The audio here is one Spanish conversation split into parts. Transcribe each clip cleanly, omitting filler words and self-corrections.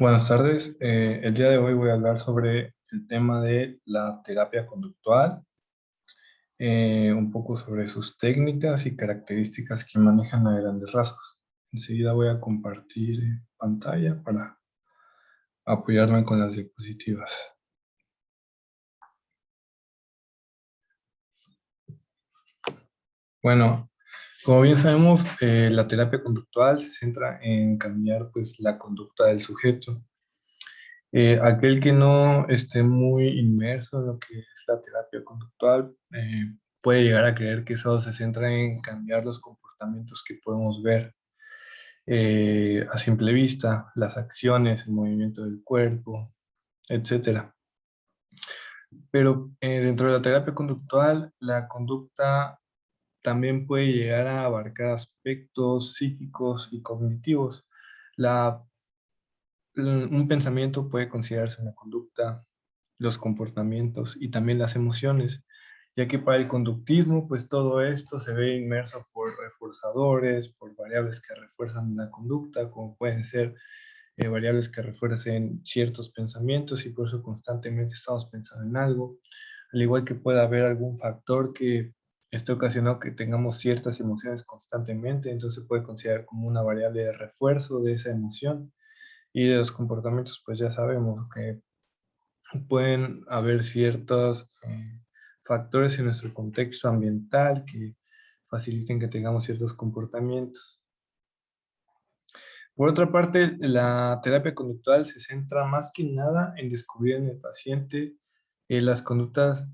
Buenas tardes. El día de hoy voy a hablar sobre el tema de la terapia conductual, un poco sobre sus técnicas y características que manejan a grandes rasgos. Enseguida voy a compartir pantalla para apoyarme con las diapositivas. Bueno, como bien sabemos, la terapia conductual se centra en cambiar pues, la conducta del sujeto. Aquel que no esté muy inmerso en lo que es la terapia conductual puede llegar a creer que eso se centra en cambiar los comportamientos que podemos ver a simple vista, las acciones, el movimiento del cuerpo, etcétera. Pero dentro de la terapia conductual, la conducta también puede llegar a abarcar aspectos psíquicos y cognitivos. La un pensamiento puede considerarse una conducta, los comportamientos y también las emociones, ya que para el conductismo, pues todo esto se ve inmerso por reforzadores, por variables que refuerzan la conducta, como pueden ser variables que refuercen ciertos pensamientos y por eso constantemente estamos pensando en algo, al igual que puede haber algún factor que esté ocasionado que tengamos ciertas emociones constantemente, entonces se puede considerar como una variable de refuerzo de esa emoción. Y de los comportamientos, pues ya sabemos que pueden haber ciertos factores en nuestro contexto ambiental que faciliten que tengamos ciertos comportamientos. Por otra parte, la terapia conductual se centra más que nada en descubrir en el paciente las conductas,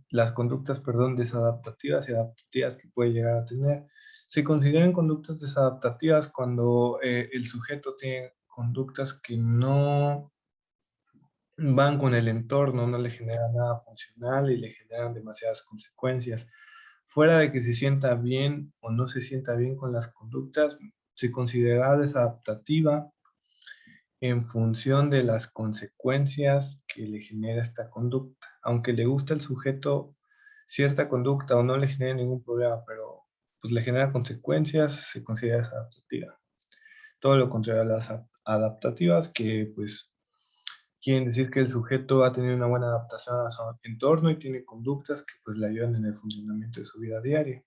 perdón, desadaptativas y adaptativas que puede llegar a tener. Se consideran conductas desadaptativas cuando el sujeto tiene conductas que no van con el entorno, no le generan nada funcional y le generan demasiadas consecuencias. Fuera de que se sienta bien o no se sienta bien con las conductas, se considera desadaptativa en función de las consecuencias que le genera esta conducta. Aunque le gusta al sujeto cierta conducta o no le genere ningún problema, pero pues le genera consecuencias, se considera desadaptativa. Todo lo contrario a las adaptativas, que pues quieren decir que el sujeto ha tenido una buena adaptación a su entorno y tiene conductas que pues le ayudan en el funcionamiento de su vida diaria.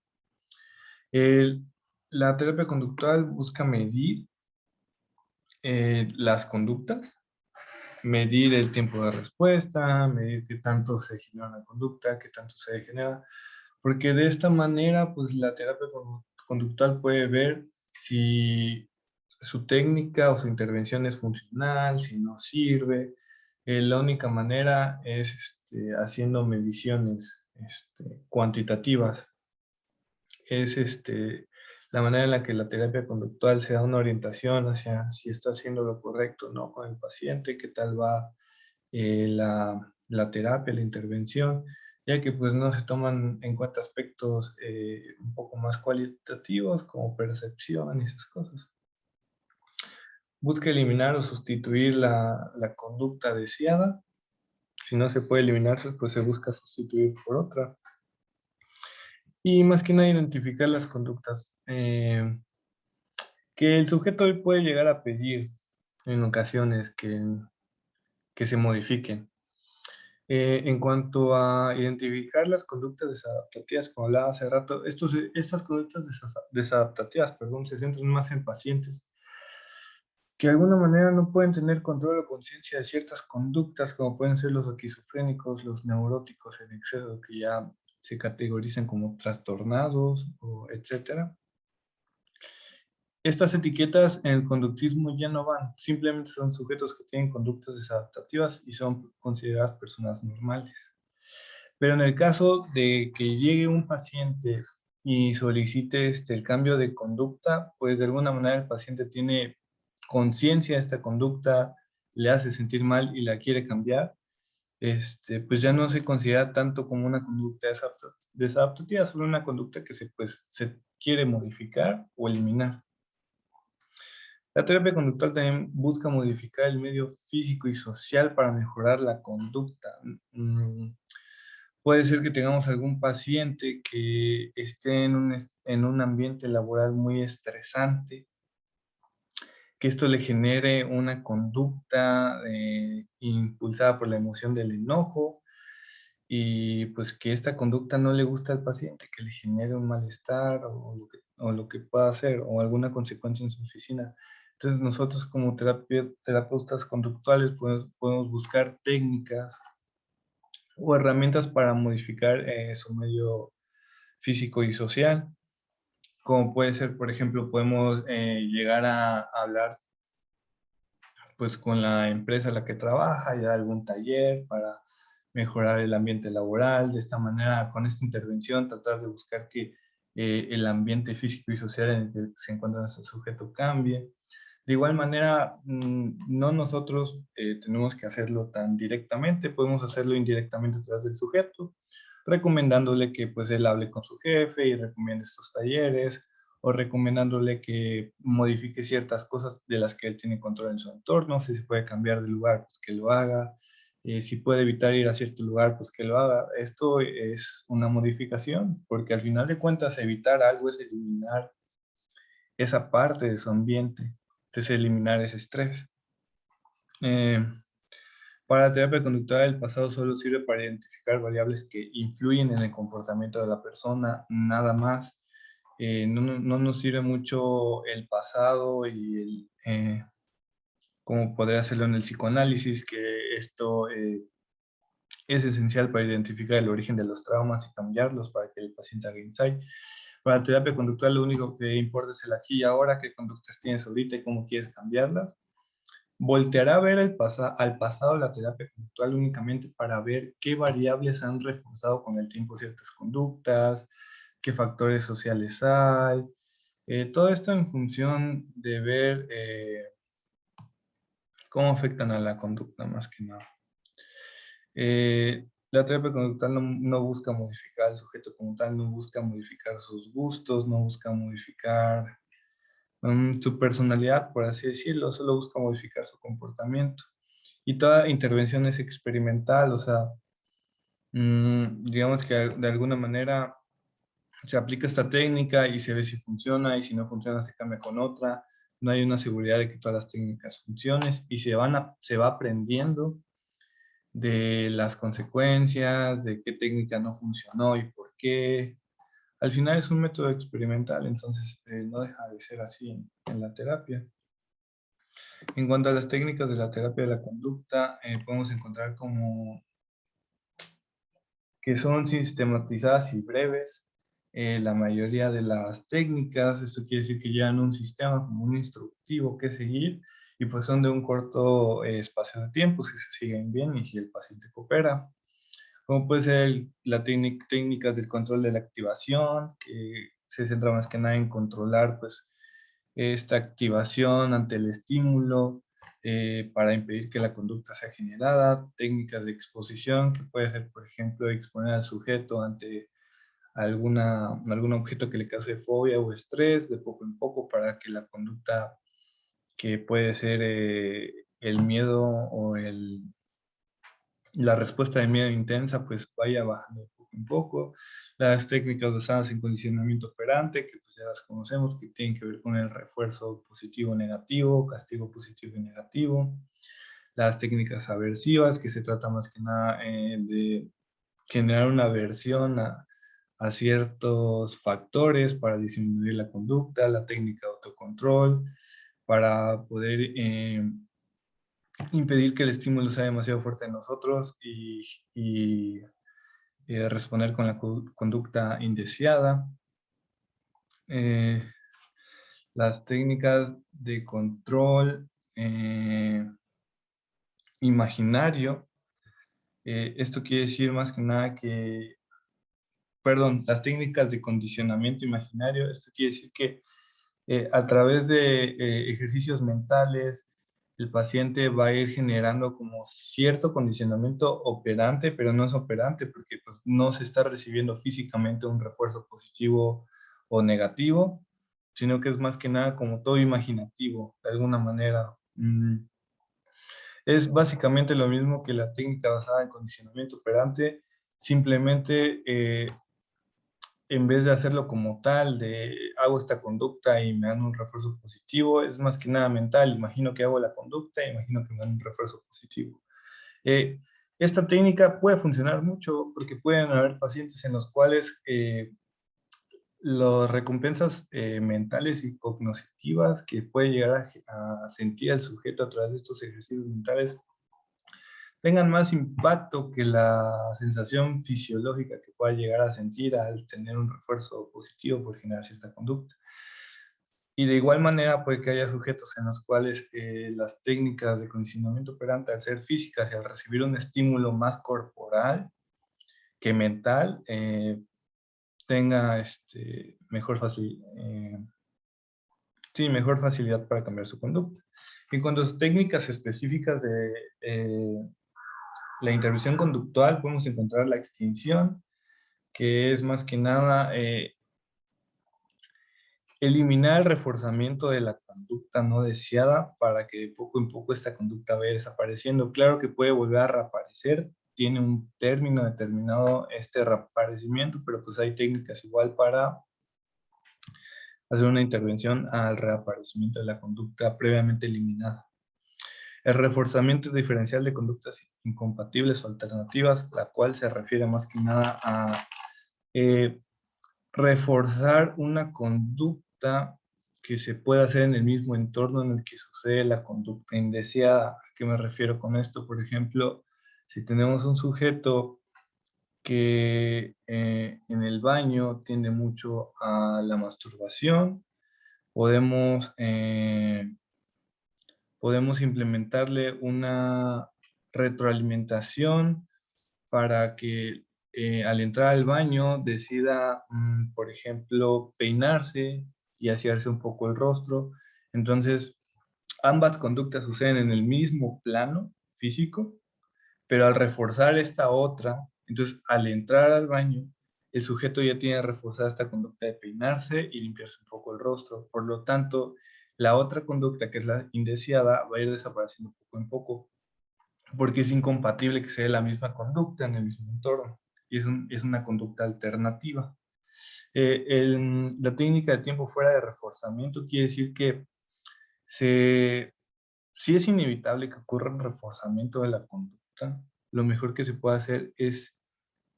El- la terapia conductual busca medir las conductas, medir el tiempo de respuesta, medir qué tanto se genera una conducta, qué tanto se degenera, porque de esta manera pues la terapia conductual puede ver si su técnica o su intervención es funcional, si no sirve. La única manera es haciendo mediciones cuantitativas. Es la manera en la que la terapia conductual se da una orientación hacia si está haciendo lo correcto o no con el paciente, qué tal va la terapia, la intervención, ya que pues no se toman en cuenta aspectos un poco más cualitativos como percepción y esas cosas. Busca eliminar o sustituir la conducta deseada. Si no se puede eliminar, pues se busca sustituir por otra. Y más que nada identificar las conductas que el sujeto hoy puede llegar a pedir en ocasiones que se modifiquen. En cuanto a identificar las conductas desadaptativas, como hablaba hace rato, estas conductas desadaptativas, perdón, se centran más en pacientes que de alguna manera no pueden tener control o conciencia de ciertas conductas, como pueden ser los esquizofrénicos, los neuróticos en exceso, que ya se categorizan como trastornados, o etcétera. Estas etiquetas en el conductismo ya no van, simplemente son sujetos que tienen conductas desadaptativas y son consideradas personas normales. Pero en el caso de que llegue un paciente y solicite el cambio de conducta, pues de alguna manera el paciente tiene conciencia de esta conducta, le hace sentir mal y la quiere cambiar, pues ya no se considera tanto como una conducta desadaptativa, solo una conducta que se quiere modificar o eliminar. La terapia conductual también busca modificar el medio físico y social para mejorar la conducta. Puede ser que tengamos algún paciente que esté en un ambiente laboral muy estresante que esto le genere una conducta impulsada por la emoción del enojo, y pues que esta conducta no le gusta al paciente, que le genere un malestar o lo que pueda hacer o alguna consecuencia en su oficina. Entonces nosotros como terapeutas conductuales podemos buscar técnicas o herramientas para modificar su medio físico y social, como puede ser, por ejemplo, podemos llegar a hablar pues con la empresa en la que trabaja, ir a algún taller para mejorar el ambiente laboral. De esta manera, con esta intervención, tratar de buscar que el ambiente físico y social en el que se encuentra nuestro sujeto cambie. De igual manera, no nosotros tenemos que hacerlo tan directamente, podemos hacerlo indirectamente a través del sujeto, recomendándole que pues él hable con su jefe y recomiende estos talleres, o recomendándole que modifique ciertas cosas de las que él tiene control en su entorno. Si se puede cambiar de lugar, pues que lo haga. Si puede evitar ir a cierto lugar, pues que lo haga. Esto es una modificación, porque al final de cuentas evitar algo es eliminar esa parte de su ambiente, entonces eliminar ese estrés. Eh, para la terapia conductual, el pasado solo sirve para identificar variables que influyen en el comportamiento de la persona, nada más. No nos sirve mucho el pasado como podría hacerlo en el psicoanálisis, que esto es esencial para identificar el origen de los traumas y cambiarlos para que el paciente haga insight. Para la terapia conductual, lo único que importa es el aquí y ahora, qué conductas tienes ahorita y cómo quieres cambiarlas. Volteará a ver al pasado la terapia conductual únicamente para ver qué variables han reforzado con el tiempo ciertas conductas, qué factores sociales hay. Todo esto en función de ver cómo afectan a la conducta más que nada. La terapia conductual no busca modificar al sujeto como tal, no busca modificar sus gustos, no busca modificar su personalidad, por así decirlo, solo busca modificar su comportamiento. Y toda intervención es experimental, o sea, digamos que de alguna manera se aplica esta técnica y se ve si funciona, y si no funciona se cambia con otra. No hay una seguridad de que todas las técnicas funcionen, y se va aprendiendo de las consecuencias, de qué técnica no funcionó y por qué. Al final es un método experimental, entonces no deja de ser así en la terapia. En cuanto a las técnicas de la terapia de la conducta, podemos encontrar como que son sistematizadas y breves. La mayoría de las técnicas, esto quiere decir que llevan un sistema como un instructivo que seguir, y pues son de un corto espacio de tiempo si se siguen bien y si el paciente coopera. Como puede ser la técnicas del control de la activación, que se centra más que nada en controlar pues esta activación ante el estímulo para impedir que la conducta sea generada. Técnicas de exposición, que puede ser, por ejemplo, exponer al sujeto ante algún objeto que le cause fobia o estrés de poco en poco para que la conducta, que puede ser el miedo o la respuesta de miedo intensa, pues vaya bajando de poco en poco. Las técnicas basadas en condicionamiento operante, que pues ya las conocemos, que tienen que ver con el refuerzo positivo-negativo, castigo positivo y negativo. Las técnicas aversivas, que se trata más que nada de generar una aversión a ciertos factores para disminuir la conducta. La técnica de autocontrol, para poder impedir que el estímulo sea demasiado fuerte en nosotros y responder con la conducta indeseada. Eh, las técnicas de control imaginario, esto quiere decir más que nada que, perdón, las técnicas de condicionamiento imaginario, esto quiere decir que a través de ejercicios mentales, el paciente va a ir generando como cierto condicionamiento operante, pero no es operante porque pues, no se está recibiendo físicamente un refuerzo positivo o negativo, sino que es más que nada como todo imaginativo, de alguna manera. Es básicamente lo mismo que la técnica basada en condicionamiento operante, simplemente en vez de hacerlo como tal, de hago esta conducta y me dan un refuerzo positivo, es más que nada mental. Imagino que hago la conducta, imagino que me dan un refuerzo positivo. Eh, Esta técnica puede funcionar mucho porque pueden haber pacientes en los cuales las recompensas mentales y cognitivas que puede llegar a sentir el sujeto a través de estos ejercicios mentales tengan más impacto que la sensación fisiológica que pueda llegar a sentir al tener un refuerzo positivo por generar cierta conducta. Y de igual manera puede que haya sujetos en los cuales las técnicas de condicionamiento operante, al ser físicas y al recibir un estímulo más corporal que mental, tenga mejor facilidad para cambiar su conducta. En cuanto a técnicas específicas de la intervención conductual, podemos encontrar la extinción, que es más que nada eliminar el reforzamiento de la conducta no deseada para que de poco en poco esta conducta vaya desapareciendo. Claro que puede volver a reaparecer, tiene un término determinado este reaparecimiento, pero pues hay técnicas igual para hacer una intervención al reaparecimiento de la conducta previamente eliminada. El reforzamiento diferencial de conductas incompatibles o alternativas, la cual se refiere más que nada a eh, reforzar una conducta que se puede hacer en el mismo entorno en el que sucede la conducta indeseada. ¿A qué me refiero con esto? Por ejemplo, si tenemos un sujeto que en el baño tiende mucho a la masturbación, podemos, podemos implementarle una retroalimentación para que al entrar al baño decida, por ejemplo, peinarse y asearse un poco el rostro. Entonces, ambas conductas suceden en el mismo plano físico, pero al reforzar esta otra, entonces al entrar al baño, el sujeto ya tiene reforzada esta conducta de peinarse y limpiarse un poco el rostro. Por lo tanto, la otra conducta, que es la indeseada, va a ir desapareciendo poco en poco porque es incompatible que se dé la misma conducta en el mismo entorno. Y es una conducta alternativa. La técnica de tiempo fuera de reforzamiento quiere decir que si es inevitable que ocurra un reforzamiento de la conducta, lo mejor que se puede hacer es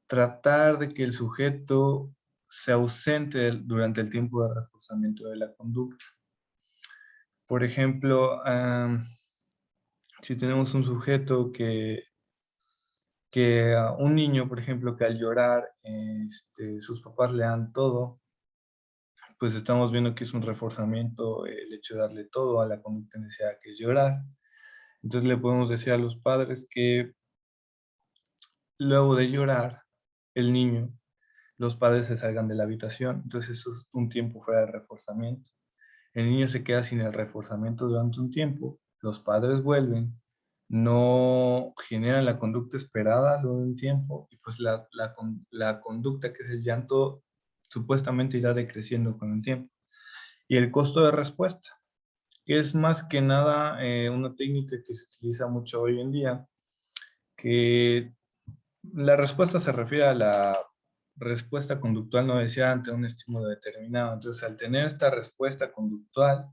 tratar de que el sujeto se ausente durante el tiempo de reforzamiento de la conducta. Por ejemplo, si tenemos un sujeto que un niño, por ejemplo, que al llorar sus papás le dan todo, pues estamos viendo que es un reforzamiento el hecho de darle todo a la conducta indeseada que es llorar. Entonces le podemos decir a los padres que luego de llorar el niño, los padres se salgan de la habitación. Entonces eso es un tiempo fuera de reforzamiento. El niño se queda sin el reforzamiento durante un tiempo, los padres vuelven, no generan la conducta esperada luego de un tiempo y pues la conducta que es el llanto supuestamente irá decreciendo con el tiempo. Y el costo de respuesta, que es más que nada una técnica que se utiliza mucho hoy en día, que la respuesta se refiere a la respuesta conductual no deseada ante un estímulo determinado. Entonces, al tener esta respuesta conductual,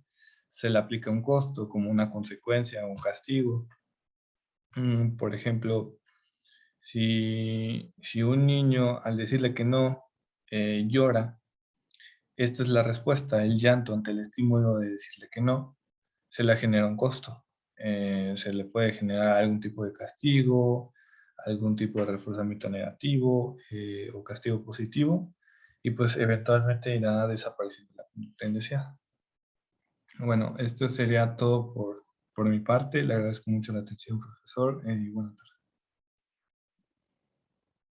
se le aplica un costo como una consecuencia o un castigo. Por ejemplo, si un niño al decirle que no llora, esta es la respuesta, el llanto ante el estímulo de decirle que no, se le genera un costo. Se le puede generar algún tipo de castigo, algún tipo de reforzamiento negativo o castigo positivo, y pues eventualmente irá desapareciendo la conducta indeseada. Bueno, esto sería todo por mi parte. Le agradezco mucho la atención, profesor, y buenas tardes.